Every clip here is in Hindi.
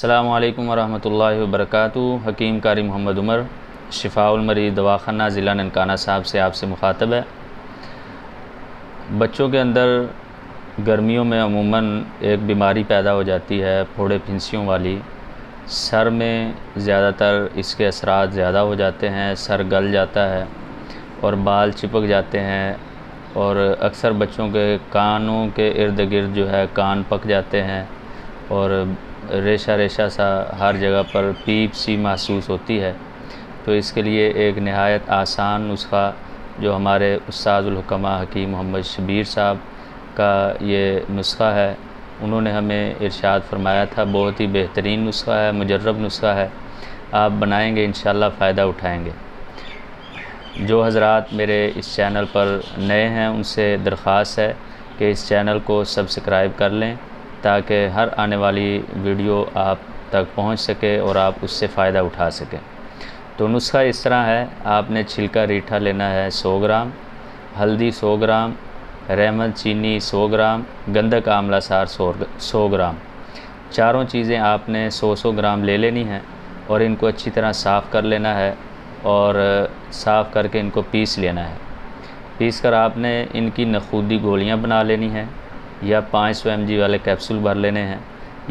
अस्सलामुअलैकुम वरहमतुल्लाहि वबरकातुहू। हकीम कारी मोहम्मद उमर शिफाउल मरीज़ दवाखाना ज़िला ननकाना साहब से आपसे मुखातब है। बच्चों के अंदर गर्मियों में अमूमन एक बीमारी पैदा हो जाती है फोड़े फिंसियों वाली। सर में ज़्यादातर इसके असरात ज़्यादा हो जाते हैं, सर गल जाता है और बाल चिपक जाते हैं और अक्सर बच्चों के कानों के इर्द गिर्द जो है कान पक जाते हैं और रेशा रेशा सा हर जगह पर पीप सी महसूस होती है। तो इसके लिए एक नहायत आसान नुस्खा जो हमारे उस्तादुल हुक्मा हकीम मोहम्मद शबीर साहब का ये नुस्खा है, उन्होंने हमें इरशाद फरमाया था। बहुत ही बेहतरीन नुस्खा है, मुजर्रब नुस्खा है। आप बनाएंगे इंशाल्लाह फ़ायदा उठाएंगे। जो हज़रात मेरे इस चैनल पर नए हैं उनसे दरख्वास्त है कि इस चैनल को सब्सक्राइब कर लें ताकि हर आने वाली वीडियो आप तक पहुंच सके और आप उससे फ़ायदा उठा सकें। तो नुस्खा इस तरह है, आपने छिलका रीठा लेना है 100 ग्राम, हल्दी 100 ग्राम, रहमत चीनी 100 ग्राम, गंधक आंवला सार 100 ग्राम। चारों चीज़ें आपने 100 ग्राम ले लेनी हैं और इनको अच्छी तरह साफ़ कर लेना है और साफ़ करके इनको पीस लेना है। पीस कर आपने इनकी नखूदी गोलियां बना लेनी हैं या 500 mg वाले कैप्सूल भर लेने हैं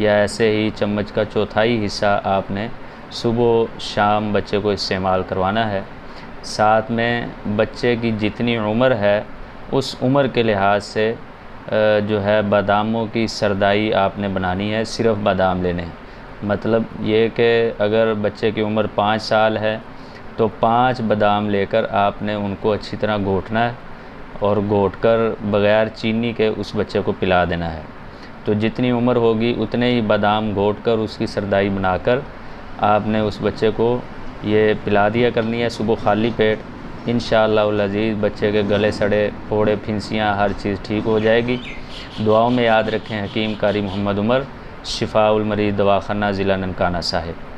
या ऐसे ही चम्मच का चौथाई हिस्सा आपने सुबह शाम बच्चे को इस्तेमाल करवाना है। साथ में बच्चे की जितनी उम्र है उस उम्र के लिहाज से जो है बादामों की सरदाई आपने बनानी है, सिर्फ़ बादाम लेने हैं। मतलब ये कि अगर बच्चे की उम्र 5 साल है तो 5 बादाम लेकर आपने उनको अच्छी तरह घोटना है और घोट कर बग़ैर चीनी के उस बच्चे को पिला देना है। तो जितनी उम्र होगी उतने ही बादाम घोट कर उसकी सरदाई बनाकर आपने उस बच्चे को ये पिला दिया करनी है सुबह खाली पेट। इंशाअल्लाहुल अज़ीज़ बच्चे के गले सड़े फोड़े फिंसियाँ हर चीज़ ठीक हो जाएगी। दुआओं में याद रखें हकीम कारी मोहम्मद उमर शिफाउल मरीज़ दवाखाना ज़िला ननकाना साहिब।